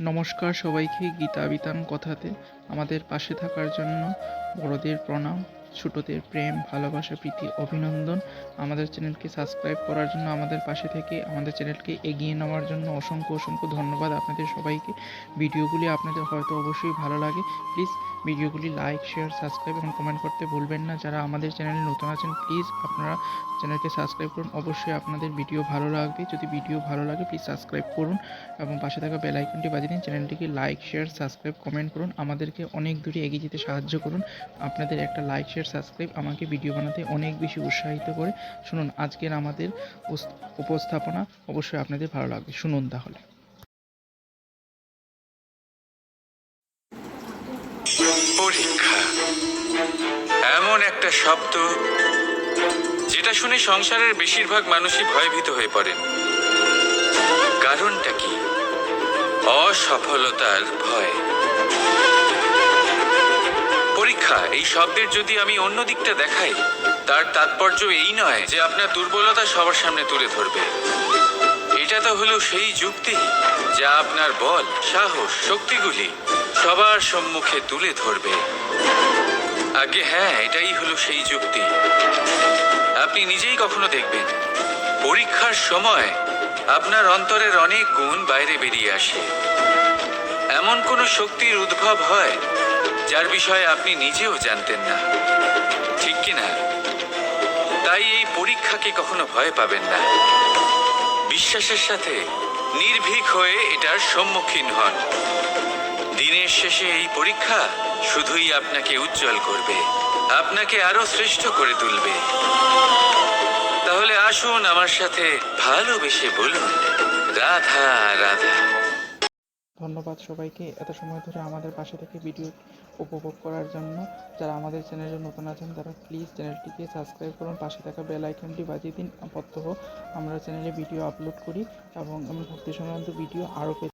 নমস্কার সবাইকে। গীতা বিতান কথাতে আমাদের পাশে থাকার জন্য বড়দের প্রণাম, ছোটদের প্রেম, ভালোবাসা, প্রীতি, অভিনন্দন। আমাদের চ্যানেলকে সাবস্ক্রাইব করার জন্য, আমাদের পাশে থেকে আমাদের চ্যানেলকে এগিয়ে নেওয়ার জন্য অসংখ্য অসংখ্য ধন্যবাদ আপনাদের সবাইকে। ভিডিওগুলি আপনাদের হয়তো অবশ্যই ভালো লাগে। প্লিজ ভিডিওগুলি লাইক, শেয়ার, সাবস্ক্রাইব এবং কমেন্ট করতে ভুলবেন না। যারা আমাদের চ্যানেলে নতুন আছেন প্লিজ আপনারা চ্যানেলকে সাবস্ক্রাইব করুন। অবশ্যই আপনাদের ভিডিও ভালো লাগবে। যদি ভিডিও ভালো লাগে প্লিজ সাবস্ক্রাইব করুন এবং পাশে থাকা বেল আইকনটি বাজিয়ে দিন। চ্যানেলটিকে লাইক, শেয়ার, সাবস্ক্রাইব, কমেন্ট করুন। আমাদেরকে অনেক দূরে এগিয়ে যেতে সাহায্য করুন। আপনাদের একটা লাইক, শেয়ার, সাবস্ক্রাইব আমাকে ভিডিও বানাতে অনেক বেশি উৎসাহিত করে। শুনুন আজকের আমাদের উপস্থাপনা, অবশ্যই আপনাদের ভালো লাগবে। শুনুন তাহলে। পরীক্ষা এমন একটা শব্দ যেটা শুনে সংসারের বেশিরভাগ মানুষই ভয়ভীত হয়ে পড়েন। কারণটা কি? অসফলতার ভয়। পরীক্ষা এই শব্দের যদি আমি অন্য দিকটা দেখাই, তার তাৎপর্য এই নয় যে আপনার দুর্বলতা সবার সামনে তুলে ধরবে। এটা তো হলো সেই যুক্তি যা আপনার বল, সাহস, শক্তিগুলি সবার সম্মুখে তুলে ধরবে। আগে হ্যাঁ, এটাই হলো সেই যুক্তি। আপনি নিজেই কখনো দেখবেন পরীক্ষার সময় আপনার অন্তরের অনেক গুণ বাইরে বেরিয়ে আসে। এমন কোনো শক্তির উদ্ভব হয় যার বিষয়ে আপনি নিজেও জানতেন না, ঠিক কিনা? তাই এই পরীক্ষাকে কখনো ভয় পাবেন না। বিশ্বাসের সাথে নির্ভীক হয়ে এটার সম্মুখীন হন। দিনের শেষে এই পরীক্ষা শুধুই আপনাকে উজ্জ্বল করবে, আপনাকে আরো শ্রেষ্ঠ করে তুলবে। তাহলে আসুন আমার সাথে ভালোবেসে বলুন, রাধা রাধা। ধন্যবাদ সবাইকে এত সময় ধরে আমাদের পাশে থেকে ভিডিও উপভোগ করার জন্য। যারা আমাদের চ্যানেলে নতুন আছেন তারা প্লিজ চ্যানেলটিকে সাবস্ক্রাইব করুন, পাশে থাকা বেল আইকনটি বাজিয়ে দিন। প্রত্যহ আমরা চ্যানেলে ভিডিও আপলোড করি এবং ভক্তি সংক্রান্ত ভিডিও আরও পেতে